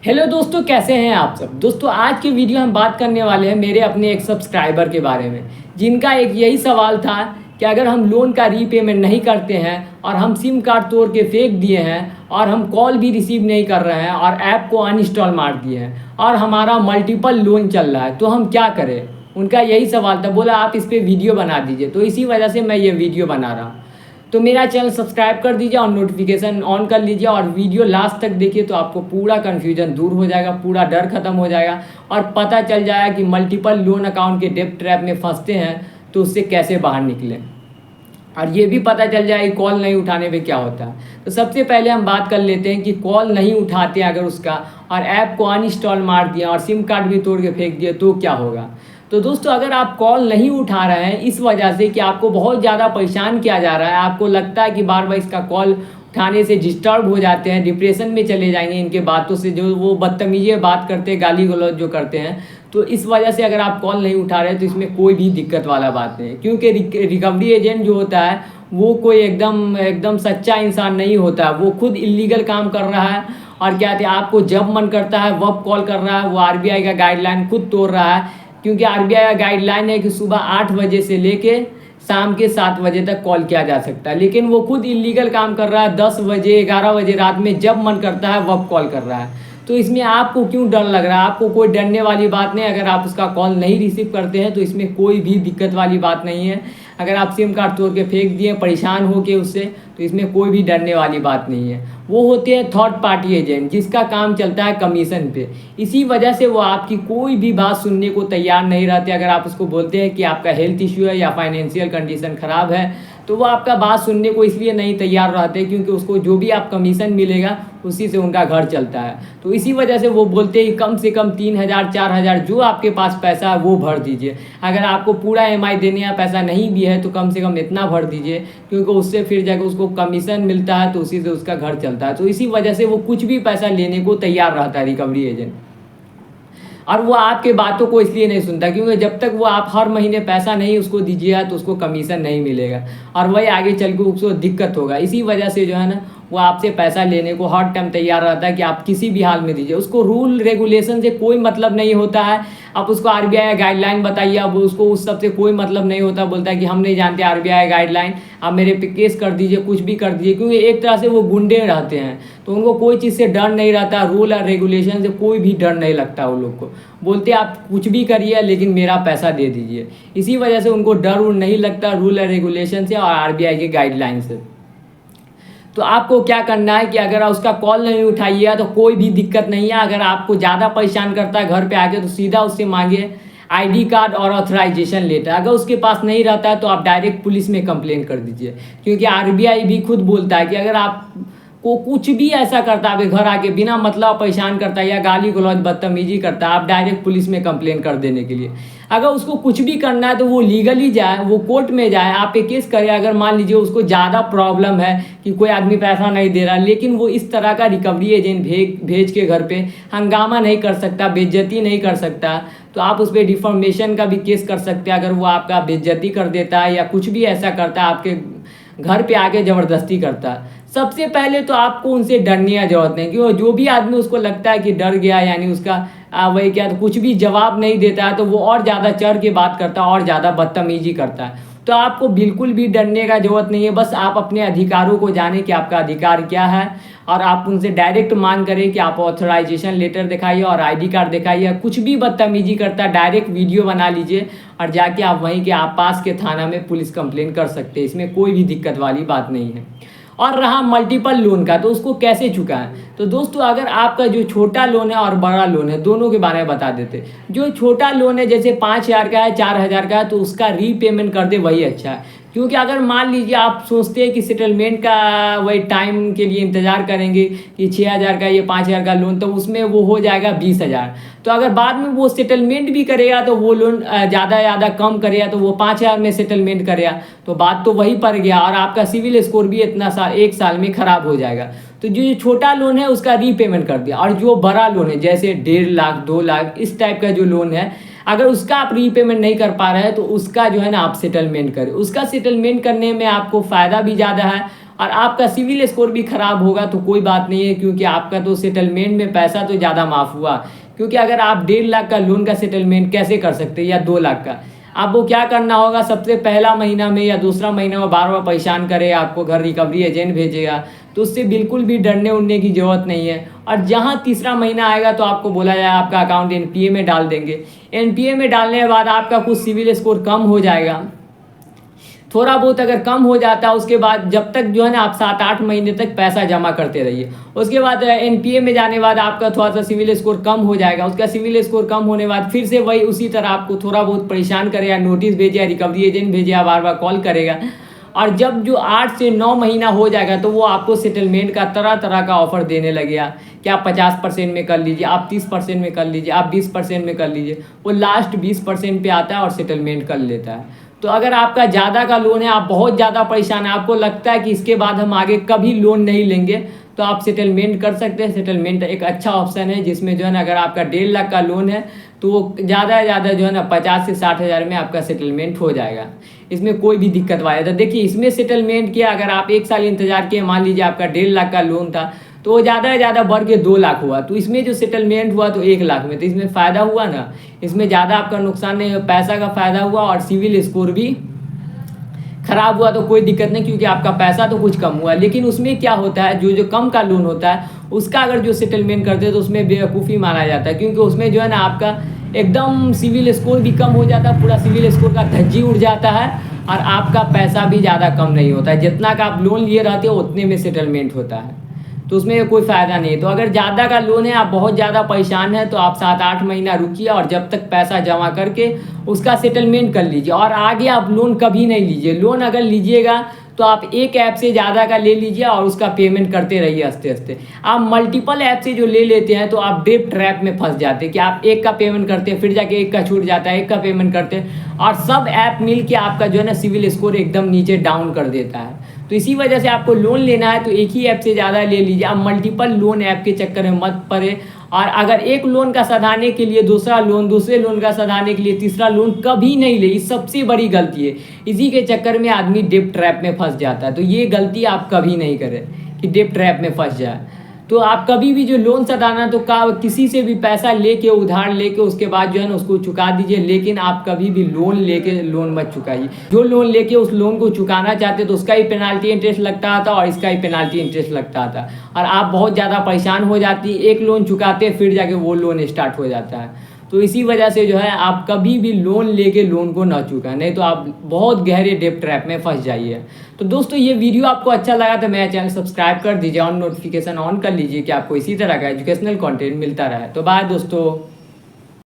Hello दोस्तों, कैसे हैं आप सब। दोस्तों आज की वीडियो हम बात करने वाले हैं मेरे अपने एक सब्सक्राइबर के बारे में, जिनका एक यही सवाल था कि अगर हम लोन का रीपेमेंट नहीं करते हैं और हम सिम कार्ड तोड़ के फेंक दिए हैं और हम कॉल भी रिसीव नहीं कर रहे हैं और ऐप को अनइंस्टॉल मार दिए हैं और हमारा मल्टीपल लोन चल रहा है, तो हम क्या करें। उनका यही सवाल था। बोला आप इस पर वीडियो बना दीजिए, तो इसी वजह से मैं ये वीडियो बना रहा हूँ। तो मेरा चैनल सब्सक्राइब कर दीजिए और नोटिफिकेशन ऑन कर लीजिए और वीडियो लास्ट तक देखिए, तो आपको पूरा कन्फ्यूजन दूर हो जाएगा, पूरा डर खत्म हो जाएगा और पता चल जाएगा कि मल्टीपल लोन अकाउंट के डेब्ट ट्रैप में फंसते हैं तो उससे कैसे बाहर निकलें। और ये भी पता चल जाए कि कॉल नहीं उठाने पे क्या होता है। तो सबसे पहले हम बात कर लेते हैं कि कॉल नहीं उठाते अगर उसका और ऐप को अनइंस्टॉल मार दिया और सिम कार्ड भी तोड़ के फेंक दिए तो क्या होगा। तो दोस्तों अगर आप कॉल नहीं उठा रहे हैं इस वजह से कि आपको बहुत ज़्यादा परेशान किया जा रहा है, आपको लगता है कि बार बार इसका कॉल उठाने से डिस्टर्ब हो जाते हैं, डिप्रेशन में चले जाएंगे इनके बातों से, जो वो बदतमीजी बात करते हैं, गाली गलौज जो करते हैं, तो इस वजह से अगर आप कॉल नहीं उठा रहे तो इसमें कोई भी दिक्कत वाला बात नहीं है। क्योंकि रिकवरी एजेंट जो होता है वो कोई एकदम एकदम सच्चा इंसान नहीं होता है, वो खुद इलीगल काम कर रहा है और क्या कहते हैं आपको जब मन करता है वब कॉल कर रहा है। वो आरबीआई का गाइडलाइन खुद तोड़ रहा है, क्योंकि आरबीआई का गाइडलाइन है कि सुबह 8 बजे से लेके शाम के 7 बजे तक कॉल किया जा सकता है, लेकिन वो खुद इलीगल काम कर रहा है। 10 बजे 11 बजे रात में जब मन करता है वब कॉल कर रहा है। तो इसमें आपको क्यों डर लग रहा है? आपको कोई डरने वाली बात नहीं। अगर आप उसका कॉल नहीं रिसीव करते हैं तो इसमें कोई भी दिक्कत वाली बात नहीं है। अगर आप सिम कार्ड तोड़ के फेंक दिए परेशान हो के उससे, तो इसमें कोई भी डरने वाली बात नहीं है। वो होते हैं थर्ड पार्टी एजेंट, जिसका काम चलता है कमीशन पे। इसी वजह से वो आपकी कोई भी बात सुनने को तैयार नहीं रहते। अगर आप उसको बोलते हैं कि आपका हेल्थ इश्यू है या फाइनेंशियल कंडीशन ख़राब है, तो वो आपका बात सुनने को इसलिए नहीं तैयार रहते क्योंकि उसको जो भी आप कमीशन मिलेगा उसी से उनका घर चलता है। तो इसी वजह से वो बोलते हैं कम से कम 3,000 4,000 जो आपके पास पैसा है वो भर दीजिए। अगर आपको पूरा EMI देने का पैसा नहीं भी है तो कम से कम इतना भर दीजिए, क्योंकि उससे फिर जाकर उसको कमीशन मिलता है तो उसी से उसका घर चलता है। तो इसी वजह से वो कुछ भी पैसा लेने को तैयार रहता है रिकवरी एजेंट। और वो आपके बातों को इसलिए नहीं सुनता क्योंकि जब तक वो आप हर महीने पैसा नहीं उसको दीजिएगा तो उसको कमीशन नहीं मिलेगा और वही आगे चल के उसको दिक्कत होगा। इसी वजह से जो है ना वो आपसे पैसा लेने को हर टाइम तैयार रहता है कि आप किसी भी हाल में दीजिए। उसको रूल रेगुलेशन से कोई मतलब नहीं होता है। आप उसको आरबीआई गाइडलाइन बताइए, अब उसको उस सब से कोई मतलब नहीं होता। बोलता है कि हम नहीं जानते आरबीआई गाइडलाइन, आप मेरे पे केस कर दीजिए, कुछ भी कर दीजिए। क्योंकि एक तरह से वो गुंडे रहते हैं तो उनको कोई चीज़ से डर नहीं रहता, रूल और रेगुलेशन से कोई भी डर नहीं लगता। वो लोग को बोलते आप कुछ भी करिए लेकिन मेरा पैसा दे दीजिए। इसी वजह से उनको डर नहीं लगता रूल और रेगुलेशन से और आरबीआई के गाइडलाइन से। तो आपको क्या करना है कि अगर उसका कॉल नहीं उठाइए तो कोई भी दिक्कत नहीं है। अगर आपको ज़्यादा परेशान करता है घर पे आके तो सीधा उससे मांगिए आईडी कार्ड और ऑथराइजेशन लेटर। अगर उसके पास नहीं रहता है तो आप डायरेक्ट पुलिस में कंप्लेन कर दीजिए, क्योंकि आरबीआई भी खुद बोलता है कि अगर आप को कुछ भी ऐसा करता है आपके घर आके बिना मतलब परेशान करता है या गाली गलौज बदतमीजी करता है, आप डायरेक्ट पुलिस में कंप्लेन कर देने के लिए। अगर उसको कुछ भी करना है तो वो लीगली जाए, वो कोर्ट में जाए, आप पे केस करे। अगर मान लीजिए उसको ज़्यादा प्रॉब्लम है कि कोई आदमी पैसा नहीं दे रहा, लेकिन वो इस तरह का रिकवरी एजेंट भेज के घर पे हंगामा नहीं कर सकता, बेइज्जती नहीं कर सकता, तो आप उस पर डिफॉर्मेशन का भी केस कर सकते हैं। अगर वो आपका बेइज्जती कर देता है या कुछ भी ऐसा करता है, आपके घर पे आके ज़बरदस्ती करता है, सबसे पहले तो आपको उनसे डरने की जरूरत नहीं। क्योंकि जो भी आदमी उसको लगता है कि डर गया, यानी उसका वही क्या तो कुछ भी जवाब नहीं देता है, तो वो और ज़्यादा चढ़ के बात करता है और ज़्यादा बदतमीजी करता है। तो आपको बिल्कुल भी डरने का जरूरत नहीं है। बस आप अपने अधिकारों को जाने कि आपका अधिकार क्या है और आप उनसे डायरेक्ट मांग करें कि आप ऑथराइजेशन लेटर दिखाइए और आईडी कार्ड दिखाइए। कुछ भी बदतमीजी करता है डायरेक्ट वीडियो बना लीजिए और जाके आप वहीं के आप पास के थाना में पुलिस कंप्लेन कर सकते हैं। इसमें कोई भी दिक्कत वाली बात नहीं है। और रहा मल्टीपल लोन का, तो उसको कैसे चुकाएं। तो दोस्तों अगर आपका जो छोटा लोन है और बड़ा लोन है दोनों के बारे में बता देते। जो छोटा लोन है जैसे 5,000 का है, 4,000 का है, तो उसका रीपेमेंट कर दे वही अच्छा है। क्योंकि अगर मान लीजिए आप सोचते हैं कि सेटलमेंट का वही टाइम के लिए इंतज़ार करेंगे कि 6,000 का ये 5,000 का लोन, तो उसमें वो हो जाएगा 20,000। तो अगर बाद में वो सेटलमेंट भी करेगा तो वो लोन ज़्यादा कम करेगा तो वो 5,000 में सेटलमेंट करेगा, तो बात तो वही पड़ गया और आपका सिविल स्कोर भी एक साल में ख़राब हो जाएगा। तो जो छोटा लोन है उसका रीपेमेंट कर दिया। और जो बड़ा लोन है जैसे 1.5 लाख 2 लाख इस टाइप का जो लोन है, अगर उसका आप रीपेमेंट नहीं कर पा रहे हैं तो उसका जो है ना आप सेटलमेंट करें। उसका सेटलमेंट करने में आपको फ़ायदा भी ज़्यादा है और आपका सिविल स्कोर भी ख़राब होगा तो कोई बात नहीं है, क्योंकि आपका तो सेटलमेंट में पैसा तो ज़्यादा माफ़ हुआ। क्योंकि अगर आप 1.5 लाख का लोन का सेटलमेंट कैसे कर सकते हैं या 2 लाख का, आपको क्या करना होगा, सबसे पहला महीना में या दूसरा महीना में बार बार परेशान करे, आपको घर रिकवरी एजेंट भेजेगा, तो उससे बिल्कुल भी डरने उड़ने की ज़रूरत नहीं है। और जहाँ तीसरा महीना आएगा तो आपको बोला जाए आपका अकाउंट एनपीए में डाल देंगे। एनपीए में डालने के बाद आपका कुछ सिविल स्कोर कम हो जाएगा, थोड़ा बहुत अगर कम हो जाता है, उसके बाद जब तक जो है ना आप 7-8 महीने तक पैसा जमा करते रहिए। उसके बाद एनपीए में जाने के बाद आपका थोड़ा सा सिविल स्कोर कम हो जाएगा। उसका सिविल स्कोर कम होने के बाद फिर से वही उसी तरह आपको थोड़ा बहुत परेशान करेगा, नोटिस भेजेगा, रिकवरी एजेंट भेजेगा, बार बार कॉल करेगा। और जब जो 8 से 9 महीना हो जाएगा तो वो आपको सेटलमेंट का तरह तरह का ऑफर देने लगेगा कि आप 50% में कर लीजिए, आप 30% में कर लीजिए, आप 20% में कर लीजिए। वो लास्ट 20% पे आता है और सेटलमेंट कर लेता है। तो अगर आपका ज़्यादा का लोन है, आप बहुत ज़्यादा परेशान है, आपको लगता है कि इसके बाद हम आगे कभी लोन नहीं लेंगे, तो आप सेटलमेंट कर सकते हैं। सेटलमेंट एक अच्छा ऑप्शन है जिसमें जो है ना अगर आपका 1.5 लाख का लोन है तो वो ज़्यादा से ज़्यादा जो है ना 50 से 60 हज़ार में आपका सेटलमेंट हो जाएगा। इसमें कोई भी दिक्कत वाला था, देखिए इसमें सेटलमेंट किया, अगर आप 1 साल इंतजार किए, मान लीजिए आपका 1.5 लाख का लोन था तो वो ज़्यादा से ज़्यादा बढ़ के 2 लाख हुआ, तो इसमें जो सेटलमेंट हुआ तो 1 लाख में, तो इसमें फ़ायदा हुआ ना, इसमें ज़्यादा आपका नुकसान नहीं, पैसा का फ़ायदा हुआ और सिविल स्कोर भी खराब हुआ तो कोई दिक्कत नहीं, क्योंकि आपका पैसा तो कुछ कम हुआ। लेकिन उसमें क्या होता है, जो कम का लोन होता है उसका अगर जो सेटलमेंट करते हैं तो उसमें बेवकूफ़ी माना जाता है, क्योंकि उसमें जो है ना आपका एकदम सिविल स्कोर भी कम हो जाता है, पूरा सिविल स्कोर का धज्जी उड़ जाता है और आपका पैसा भी ज़्यादा कम नहीं होता है, जितना का आप लोन लिए रहते हो उतने में सेटलमेंट होता है, तो उसमें कोई फ़ायदा नहीं है। तो अगर ज़्यादा का लोन है, आप बहुत ज़्यादा परेशान हैं, तो आप 7-8 महीना रुकिए और जब तक पैसा जमा करके उसका सेटलमेंट कर लीजिए, और आगे आप लोन कभी नहीं लीजिए। लोन अगर लीजिएगा तो आप एक ऐप से ज़्यादा का ले लीजिए और उसका पेमेंट करते रहिए आस्ते आस्ते। आप मल्टीपल ऐप से जो ले लेते हैं तो आप डेट ट्रैप में फंस जाते हैं कि आप एक का पेमेंट करते हैं, फिर जाके एक का छूट जाता है, एक का पेमेंट करते हैं, और सब ऐप मिल के आपका जो है ना सिविल स्कोर एकदम नीचे डाउन कर देता है। तो इसी वजह से आपको लोन लेना है तो एक ही ऐप से ज़्यादा ले लीजिए, आप मल्टीपल लोन ऐप के चक्कर में मत पड़े। और अगर एक लोन का सधाने के लिए दूसरा लोन, दूसरे लोन का सधाने के लिए तीसरा लोन कभी नहीं ले, सबसे बड़ी गलती है। इसी के चक्कर में आदमी डेब्ट ट्रैप में फंस जाता है, तो ये गलती आप कभी नहीं करें कि डेब्ट ट्रैप में फंस जाए। तो आप कभी भी जो लोन सधाना तो किसी से भी पैसा लेके उधार लेके उसके बाद जो है ना उसको चुका दीजिए, लेकिन आप कभी भी लोन लेके लोन मत चुकाइए। जो लोन लेके उस लोन को चुकाना चाहते तो उसका ही पेनाल्टी इंटरेस्ट लगता था और इसका ही पेनाल्टी इंटरेस्ट लगता था, और आप बहुत ज़्यादा परेशान हो जाती, एक लोन चुकाते फिर जाके वो लोन स्टार्ट हो जाता है। तो इसी वजह से जो है आप कभी भी लोन लेके लोन को ना चुकाएं, नहीं तो आप बहुत गहरे डेब्ट ट्रैप में फंस जाइए। तो दोस्तों ये वीडियो आपको अच्छा लगा तो मेरा चैनल सब्सक्राइब कर दीजिए और नोटिफिकेशन ऑन कर लीजिए कि आपको इसी तरह का एजुकेशनल कंटेंट मिलता रहे। तो बाय दोस्तों।